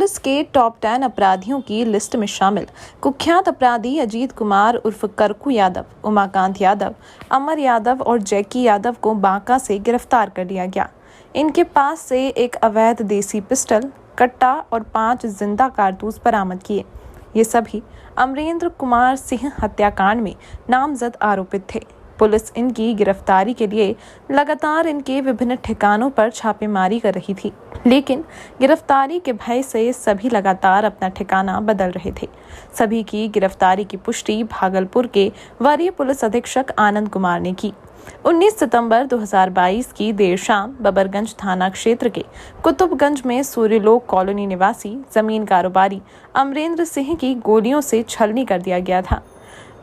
Police के top 10 अपराधियों की लिस्ट में शामिल कुख्यात अपराधी अजीत कुमार उर्फ करकू यादव, उमाकांत यादव, अमर यादव और जैकी यादव को बांका से गिरफ्तार कर लिया गया। इनके पास से एक अवैध देसी पिस्टल, कट्टा और 5 जिंदा कारतूस बरामद किए। ये सभी अमरेंद्र कुमार सिंह हत्याकांड में नामजद आरोपित थे। पुलिस इनकी गिरफ्तारी के लिए लगातार इनके विभिन्न ठिकानों पर छापेमारी कर रही थी, लेकिन गिरफ्तारी के भय से सभी लगातार अपना ठिकाना बदल रहे थे। सभी की गिरफ्तारी की पुष्टि भागलपुर के वरीय पुलिस अधीक्षक आनंद कुमार ने की। 19 सितंबर 2022 की देर शाम बबरगंज थाना क्षेत्र के कुतुबगंज में सूर्यलोक कॉलोनी निवासी जमीन कारोबारी अमरेंद्र सिंह की गोलियों से छलनी कर दिया गया था।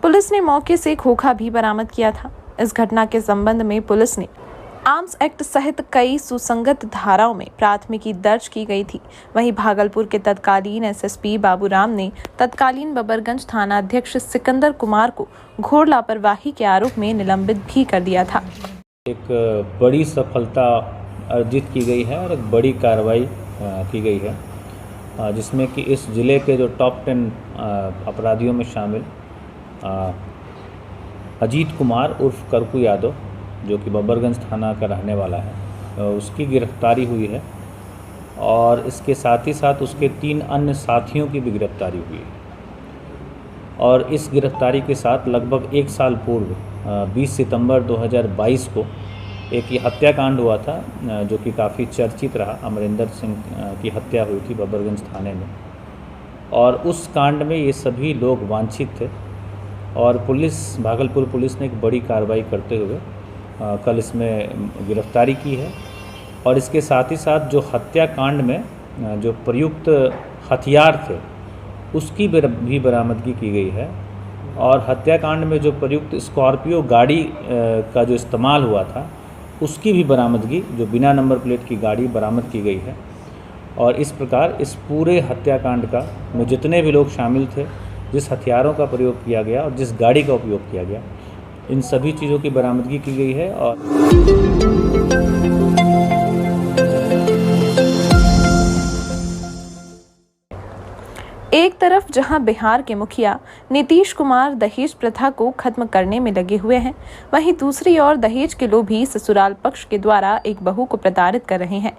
पुलिस ने मौके से खोखा भी बरामद किया था। इस घटना के संबंध में पुलिस ने आर्म्स एक्ट सहित कई सुसंगत धाराओं में प्राथमिकी दर्ज की गई थी। वहीं भागलपुर के तत्कालीन एसएसपी बाबूराम ने तत्कालीन बबरगंज थाना अध्यक्ष सिकंदर कुमार को घोर लापरवाही के आरोप में निलंबित भी कर दिया था। एक बड़ी सफलता अर्जित की गई है और एक बड़ी कार्रवाई की गई है, जिसमें कि इस जिले के जो टॉप 10 अपराधियों में शामिल अजीत कुमार उर्फ करकू यादव, जो कि बबरगंज थाना का रहने वाला है, उसकी गिरफ्तारी हुई है और इसके साथ ही साथ उसके 3 अन्य साथियों की भी गिरफ्तारी हुई है। और इस गिरफ्तारी के साथ लगभग 1 साल पूर्व 20 सितंबर 2022 को एक ये हत्याकांड हुआ था, जो कि काफ़ी चर्चित रहा। अमरेंद्र सिंह की हत्या हुई थी बबरगंज थाने में, और उस कांड में ये सभी लोग वांछित थे और भागलपुर पुलिस ने एक बड़ी कार्रवाई करते हुए कल इसमें गिरफ्तारी की है। और इसके साथ ही साथ जो हत्याकांड में जो प्रयुक्त हथियार थे उसकी भी बरामदगी की गई है। और हत्याकांड में जो प्रयुक्त स्कॉर्पियो गाड़ी का जो इस्तेमाल हुआ था उसकी भी बरामदगी, जो बिना नंबर प्लेट की गाड़ी बरामद की गई है। और इस प्रकार इस पूरे हत्याकांड का में जितने भी लोग शामिल थे, जिस हथियारों का प्रयोग किया गया और जिस गाड़ी का उपयोग किया गया, इन सभी चीज़ों की बरामदगी की गई है। और एक तरफ जहां बिहार के मुखिया नीतीश कुमार दहेज प्रथा को खत्म करने में लगे हुए हैं, वहीं दूसरी ओर दहेज के लोभी ससुराल पक्ष के द्वारा एक बहू को प्रताड़ित कर रहे हैं।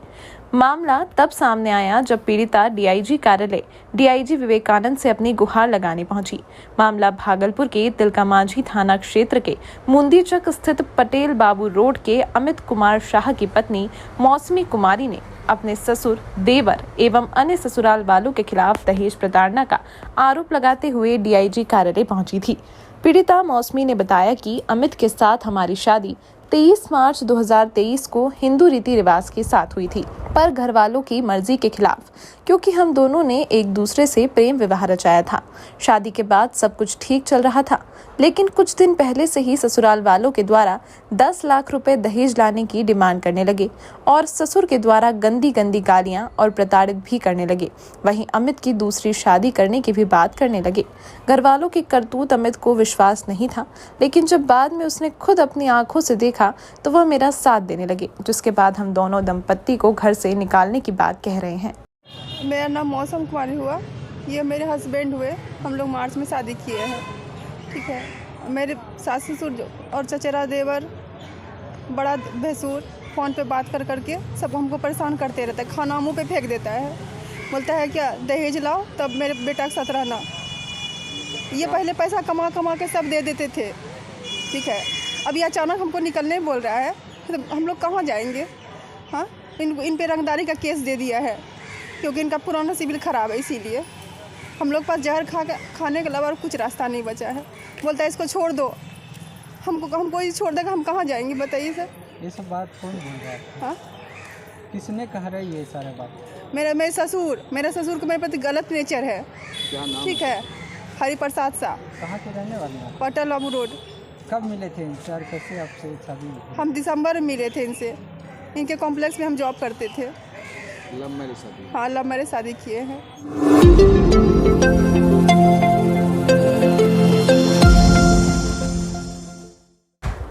मामला तब सामने आया जब पीड़िता डीआईजी कार्यालय डीआईजी विवेकानंद से अपनी गुहार लगाने पहुंची। मामला भागलपुर के तिलका मांझी थाना क्षेत्र के मुंदीचक स्थित पटेल बाबू रोड के अमित कुमार शाह की पत्नी मौसमी कुमारी ने अपने ससुर, देवर एवं अन्य ससुराल वालों के खिलाफ दहेज प्रताड़ना का आरोप लगाते हुए डीआईजी कार्यालय पहुंची थी। पीड़िता मौसमी ने बताया कि अमित के साथ हमारी शादी 23 मार्च 2023 को हिंदू रीति रिवाज के साथ हुई थी, पर घर वालों की मर्जी के खिलाफ, क्योंकि हम दोनों ने एक दूसरे से प्रेम विवाह रचाया था। शादी के बाद सब कुछ ठीक चल रहा था, लेकिन कुछ दिन पहले से ही ससुराल वालों के द्वारा 10 लाख रुपए दहेज लाने की डिमांड करने लगे और ससुर के द्वारा गंदी गंदी गालियां और प्रताड़ित भी करने लगे। वहीं अमित की दूसरी शादी करने की भी बात करने लगे। घर वालों की करतूत अमित को विश्वास नहीं था, लेकिन जब बाद में उसने खुद अपनी आंखों से देखा तो वह मेरा साथ देने लगे, जिसके बाद हम दोनों दंपत्ति को घर से निकालने की बात कह रहे हैं। मेरा नाम मौसम कुमारी हुआ, ये मेरे हस्बैंड हुए। हम लोग मार्च में शादी किए हैं, ठीक है। मेरे सास ससुर और चचेरा देवर, बड़ा भैंसुर फ़ोन पे बात कर करके सब हमको परेशान करते रहता है। खाना मुँह पे फेंक देता है, बोलता है क्या दहेज लाओ तब मेरे बेटा के साथ रहना। ये पहले पैसा कमा कमा के सब दे देते थे, ठीक है। अभी अचानक हमको निकलने बोल रहा है, तो हम लोग कहाँ जाएंगे? हाँ, इन पे रंगदारी का केस दे दिया है, क्योंकि इनका पुराना सिविल ख़राब है। इसीलिए हम लोग पास जहर खाने के अलावा कुछ रास्ता नहीं बचा है। बोलता है इसको छोड़ दो, हमको ये छोड़ देगा, हम कहाँ जाएंगे बताइए सर। ये सब बात कौन बोल रहा है? हाँ, किसने कह रहा है ये सारा बात? मेरे ससुर को मेरे प्रति गलत नेचर है, ठीक है। हरि प्रसाद शाह। कहाँ के रहने वाले हैं? पटेल बाबू रोड। कब मिले थे इनसे? कैसे आपसे शादी? हम दिसंबर में मिले थे इनसे। इनके कॉम्प्लेक्स में हम जॉब करते थे। लव मैरिज शादी? हाँ, लव मैरिज शादी किए हैं।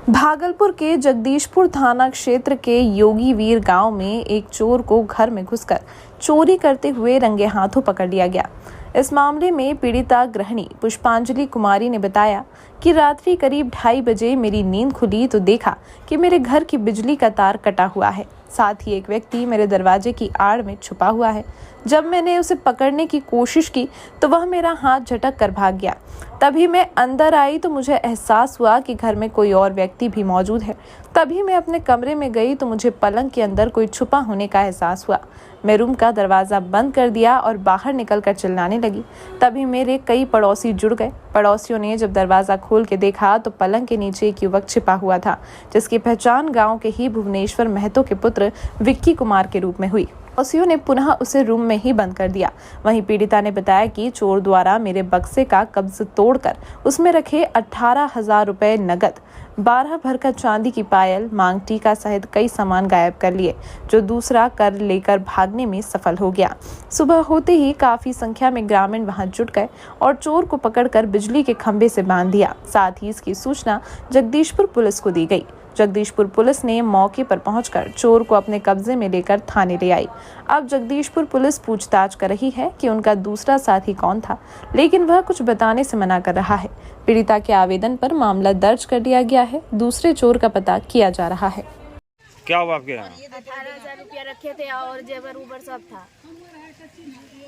भागलपुर के जगदीशपुर थाना क्षेत्र के योगीवीर गांव में एक चोर को घर में घुसकर चोरी करते हुए रंगे हाथों पकड़ लिया गया। इस मामले में पीड़िता गृहिणी पुष्पांजलि कुमारी ने बताया कि रात्रि करीब 2:30 बजे मेरी नींद खुली तो देखा कि मेरे घर की बिजली का तार कटा हुआ है, साथ ही एक व्यक्ति मेरे दरवाजे की आड़ में छुपा हुआ है। जब मैंने उसे पकड़ने की कोशिश की तो वह मेरा हाथ झटक कर भाग गया। तभी मैं अंदर आई तो मुझे एहसास हुआ कि घर में कोई और व्यक्ति भी मौजूद है। तभी मैं अपने कमरे में गई तो मुझे पलंग के अंदर कोई छुपा होने का एहसास हुआ। मैं रूम का दरवाज़ा बंद कर दिया और बाहर निकलकर चिल्लाने लगी। तभी मेरे कई पड़ोसी जुड़ गए। पड़ोसियों ने जब दरवाज़ा खोल के देखा तो पलंग के नीचे एक युवक छिपा हुआ था, जिसकी पहचान गाँव के ही भुवनेश्वर महतो के पुत्र विक्की कुमार के रूप में हुई। पड़ोसियों ने पुनः उसे रूम में ही बंद कर दिया। वहीं पीड़िता ने बताया कि चोर द्वारा मेरे बक्से का कब्ज तोड़कर उसमें रखे 18,000 रुपए नगद, 12 भर का चांदी की पायल, मांग टीका सहित कई सामान गायब कर लिए, जो दूसरा कर लेकर भागने में सफल हो गया। सुबह होते ही काफी संख्या में ग्रामीण वहां जुट गए और चोर को पकड़कर बिजली के खंभे से बांध दिया। साथ ही इसकी सूचना जगदीशपुर पुलिस को दी गई। जगदीशपुर पुलिस ने मौके पर पहुंचकर चोर को अपने कब्जे में लेकर थाने ले आई। अब जगदीशपुर पुलिस पूछताछ कर रही है कि उनका दूसरा साथी कौन था, लेकिन वह कुछ बताने से मना कर रहा है। पीड़िता के आवेदन पर मामला दर्ज कर लिया गया है। दूसरे चोर का पता किया जा रहा है। क्या हुआ आपके यहाँ? 18,000 रुपया रखे थे और जेवर उबर सब था।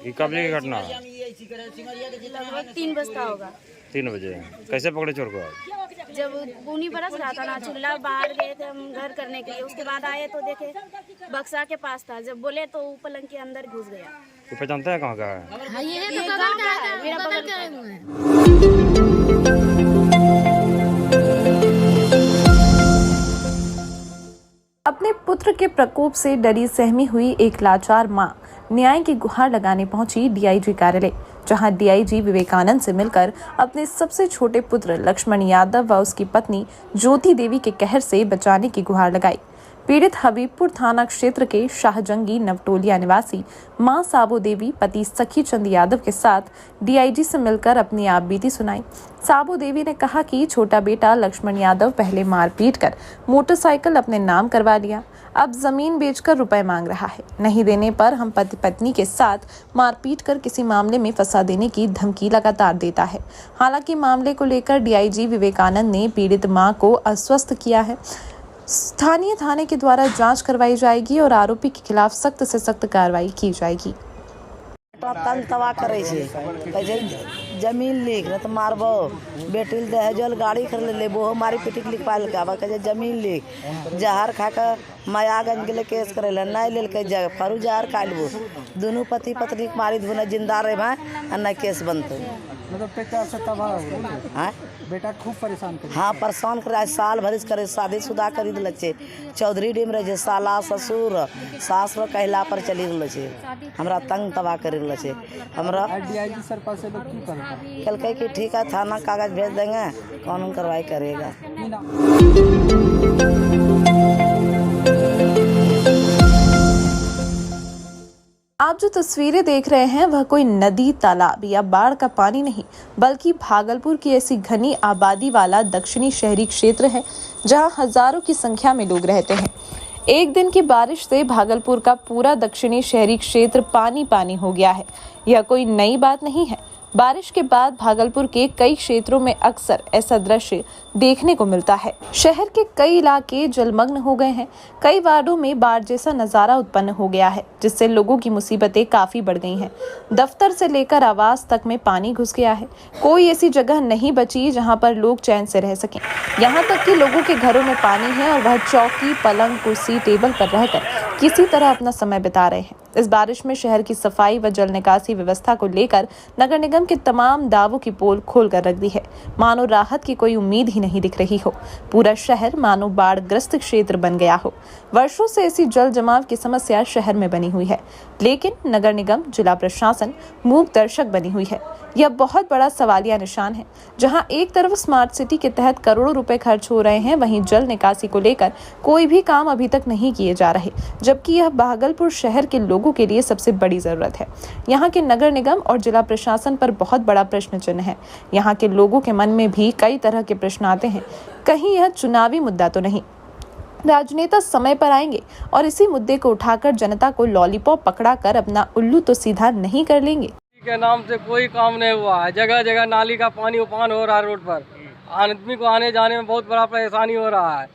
ये कब की घटना है? लगभग 3 बजता होगा। 3 बजे। कैसे पकड़े चोर को? जब बुनी बरस रहा था ना, चूल्हा बाहर गए थे हम घर करने के लिए। उसके बाद आए तो देखे बक्सा के पास था। जब बोले तो वो पलंग के अंदर घुस गया। तो पहचानते हैं कहाँ का है? हाँ, ये तो बगल का है, मेरा बगल का है। अपने पुत्र के प्रकोप से डरी सहमी हुई एक लाचार मां न्याय की गुहार लगाने पहुंची डीआईजी कार्यालय, जहां डीआईजी विवेकानंद से मिलकर अपने सबसे छोटे पुत्र लक्ष्मण यादव व उसकी पत्नी ज्योति देवी के कहर से बचाने की गुहार लगाई। पीड़ित हबीबपुर थाना क्षेत्र के शाहजंगी नवटोलिया निवासी मां साबो देवी पति सखी चंद यादव के साथ डीआईजी से मिलकर अपनी आपबीती सुनाई। साबो देवी ने कहा कि छोटा बेटा लक्ष्मण यादव पहले मारपीट कर मोटरसाइकिल अपने नाम करवा लिया, अब जमीन बेचकर रुपए मांग रहा है। नहीं देने पर हम पति पत्नी के साथ मारपीट कर किसी मामले में फंसा देने की धमकी लगातार देता है। हालांकि मामले को लेकर डीआईजी विवेकानंद ने पीड़ित मां को आश्वस्त किया है। स्थानीय थाने के द्वारा जांच करवाई जाएगी और आरोपी के खिलाफ सख्त से सख्त कार्रवाई की जाएगी। तंग तबाह करे छै, जमीन लिख न तो मारबो, बेटी दहेजल गाड़ी खरीद लेबो, मारी पिटिक लिखवा ले, जमीन लिख, जहर खा के मायागंज गेले केस करे ले, नहीं लेलकै फरू जहर खा लेबो, दोनों पति पत्नी के मारी धुना जिंदा रहे आ नहीं केस बनते। मतलब बेटा से तबाह हो गया। बेटा खूब परेशान करे। हाँ, परेशान करे। साल भरिस करे, शादीशुदा करी दिल छे, चौधरी डीम रहे, साला ससुर सास कहला पर चली रहल छे, हमरा तंग तबाह करी रहल छे। हमरा डीआईजी सर पास से लोग की कहता कहलकै कि ठीक है थाना कागज भेज देंगे, कानून कार्रवाई करेगा। आप जो तस्वीरें देख रहे हैं वह कोई नदी, तालाब या बाढ़ का पानी नहीं, बल्कि भागलपुर की ऐसी घनी आबादी वाला दक्षिणी शहरी क्षेत्र है जहां हजारों की संख्या में लोग रहते हैं। एक दिन की बारिश से भागलपुर का पूरा दक्षिणी शहरी क्षेत्र पानी पानी हो गया है। यह कोई नई बात नहीं है। बारिश के बाद भागलपुर के कई क्षेत्रों में अक्सर ऐसा दृश्य देखने को मिलता है। शहर के कई इलाके जलमग्न हो गए हैं। कई वार्डों में बाढ़ जैसा नजारा उत्पन्न हो गया है, जिससे लोगों की मुसीबतें काफी बढ़ गई हैं। दफ्तर से लेकर आवास तक में पानी घुस गया है। कोई ऐसी जगह नहीं बची जहां पर लोग चैन से रह सकें। यहाँ तक कि लोगों के घरों में पानी है और वह चौकी, पलंग, कुर्सी, टेबल पर रहकर किसी तरह अपना समय बिता रहे हैं। इस बारिश में शहर की सफाई व जल निकासी व्यवस्था को लेकर नगर निगम के तमाम दावों की पोल खोलकर रख दी है। मानो राहत की कोई उम्मीद ही नहीं दिख रही हो। पूरा शहर मानो बाढ़ग्रस्त क्षेत्र बन गया हो। वर्षों से ऐसी जल जमाव की समस्या शहर में बनी हुई है, लेकिन नगर निगम, जिला प्रशासन मूक दर्शक बनी हुई है। यह बहुत बड़ा सवालिया निशान है। जहां एक तरफ स्मार्ट सिटी के तहत करोड़ों रुपए खर्च हो रहे हैं, वहीं जल निकासी को लेकर कोई भी काम अभी तक नहीं किए जा रहे, जबकि यह भागलपुर शहर के लोगों लोगों के लिए सबसे बड़ी जरूरत है। यहाँ के नगर निगम और जिला प्रशासन पर बहुत बड़ा प्रश्न चिन्ह है। यहाँ के लोगों के मन में भी कई तरह के प्रश्न आते हैं। कहीं यह चुनावी मुद्दा तो नहीं? राजनेता समय पर आएंगे और इसी मुद्दे को उठाकर जनता को लॉलीपॉप पकड़ाकर अपना उल्लू तो सीधा नहीं कर लेंगे। के नाम से कोई काम नहीं हुआ है। जगह जगह नाली का पानी उफान हो रहा है रोड पर। आदमी को आने जाने में बहुत बड़ा परेशानी हो रहा है।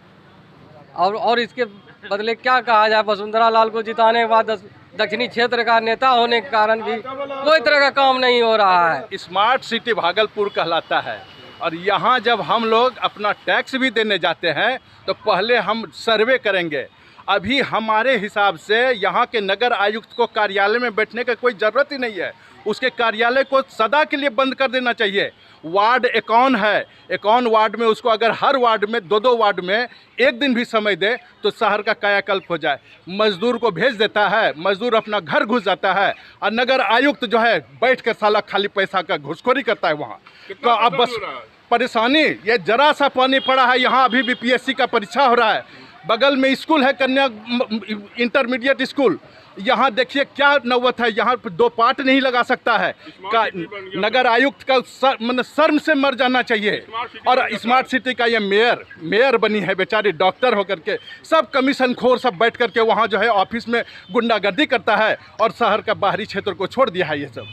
और इसके बदले क्या कहा जाए, वसुंधरा लाल को जिताने के बाद दक्षिणी क्षेत्र का नेता होने के कारण भी कोई तरह का काम नहीं हो रहा है। स्मार्ट सिटी भागलपुर कहलाता है और यहाँ जब हम लोग अपना टैक्स भी देने जाते हैं तो पहले हम सर्वे करेंगे। अभी हमारे हिसाब से यहाँ के नगर आयुक्त को कार्यालय में बैठने की कोई ज़रूरत ही नहीं है। उसके कार्यालय को सदा के लिए बंद कर देना चाहिए। वार्ड 51 है, 51 वार्ड में उसको अगर हर वार्ड में 2-2 वार्ड में एक दिन भी समय दे तो शहर का कायाकल्प हो जाए। मजदूर को भेज देता है, मजदूर अपना घर घुस जाता है और नगर आयुक्त जो है बैठ कर साला खाली पैसा का घुसखोरी करता है वहाँ। तो अब बस परेशानी ये जरा सा पानी पड़ा है। यहाँ अभी भी PSC का परीक्षा हो रहा है। बगल में स्कूल है कन्या इंटरमीडिएट स्कूल। यहाँ देखिए क्या नौबत है। यहाँ 2 पार्ट नहीं लगा सकता है। नगर आयुक्त का शर्म से मर जाना चाहिए। और स्मार्ट सिटी का ये मेयर बनी है बेचारी डॉक्टर होकर के। सब कमीशन खोर सब बैठ करके वहाँ जो है ऑफिस में गुंडागर्दी करता है और शहर का बाहरी क्षेत्र को छोड़ दिया है ये सब।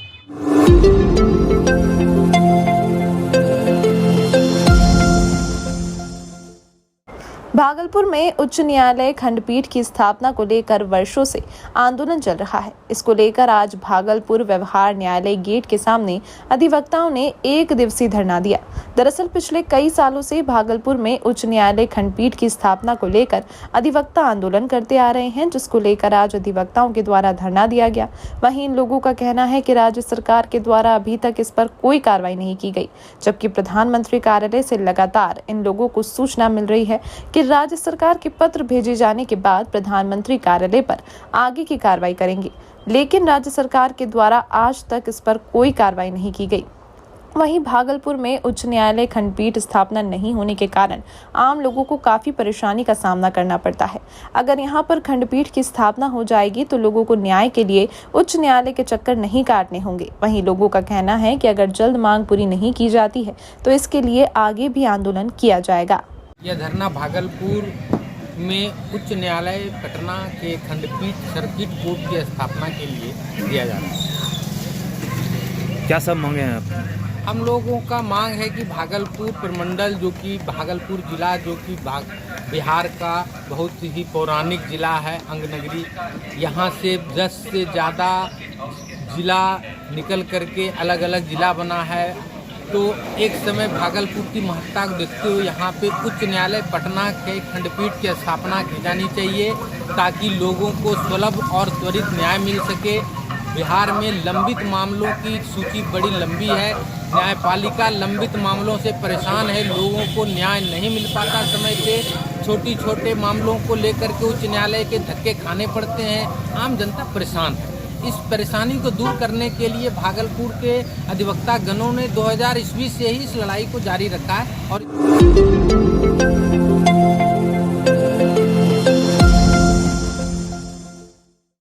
भागलपुर में उच्च न्यायालय खंडपीठ की स्थापना को लेकर वर्षों से आंदोलन चल रहा है। इसको लेकर आज भागलपुर व्यवहार न्यायालय गेट के सामने अधिवक्ताओं ने 1 दिवसीय धरना दिया। दरअसल पिछले कई सालों से भागलपुर में उच्च न्यायालय खंडपीठ की स्थापना को लेकर अधिवक्ता आंदोलन करते आ रहे हैं, जिसको लेकर आज अधिवक्ताओं के द्वारा धरना दिया गया। वहीं इन लोगों का कहना है कि राज्य सरकार के द्वारा अभी तक इस पर कोई कार्रवाई नहीं की गई, जबकि प्रधानमंत्री कार्यालय से लगातार इन लोगों को सूचना मिल रही है कि राज्य सरकार के पत्र भेजे जाने के बाद प्रधानमंत्री कार्यालय पर आगे की कार्रवाई करेंगे, लेकिन राज्य सरकार के द्वारा आज तक इस पर कोई कार्रवाई नहीं की गई। वहीं भागलपुर में उच्च न्यायालय खंडपीठ स्थापना नहीं होने के कारण आम लोगों को काफी परेशानी का सामना करना पड़ता है। अगर यहां पर खंडपीठ की स्थापना हो जाएगी तो लोगों को न्याय के लिए उच्च न्यायालय के चक्कर नहीं काटने होंगे। वहीं लोगों का कहना है कि अगर जल्द मांग पूरी नहीं की जाती है तो इसके लिए आगे भी आंदोलन किया जाएगा। यह धरना भागलपुर में उच्च न्यायालय पटना के खंडपीठ सर्किट कोर्ट की स्थापना के लिए दिया जा रहा है। क्या सब मांगे हैं आप? हम लोगों का मांग है कि भागलपुर प्रमंडल जो कि भागलपुर जिला जो कि बिहार का बहुत ही पौराणिक जिला है, अंगनगरी, यहाँ से 10 से ज़्यादा जिला निकल करके अलग अलग जिला बना है। तो एक समय भागलपुर की महत्ता को देखते हुए यहाँ पे उच्च न्यायालय पटना के खंडपीठ की स्थापना की जानी चाहिए ताकि लोगों को सुलभ और त्वरित न्याय मिल सके। बिहार में लंबित मामलों की सूची बड़ी लंबी है। न्यायपालिका लंबित मामलों से परेशान है, लोगों को न्याय नहीं मिल पाता समय पे। छोटे मामलों को लेकर के उच्च न्यायालय के धक्के खाने पड़ते हैं, आम जनता परेशान है। इस परेशानी को दूर करने के लिए भागलपुर के अधिवक्ता गणों ने 2020 से ही इस लड़ाई को जारी रखा है और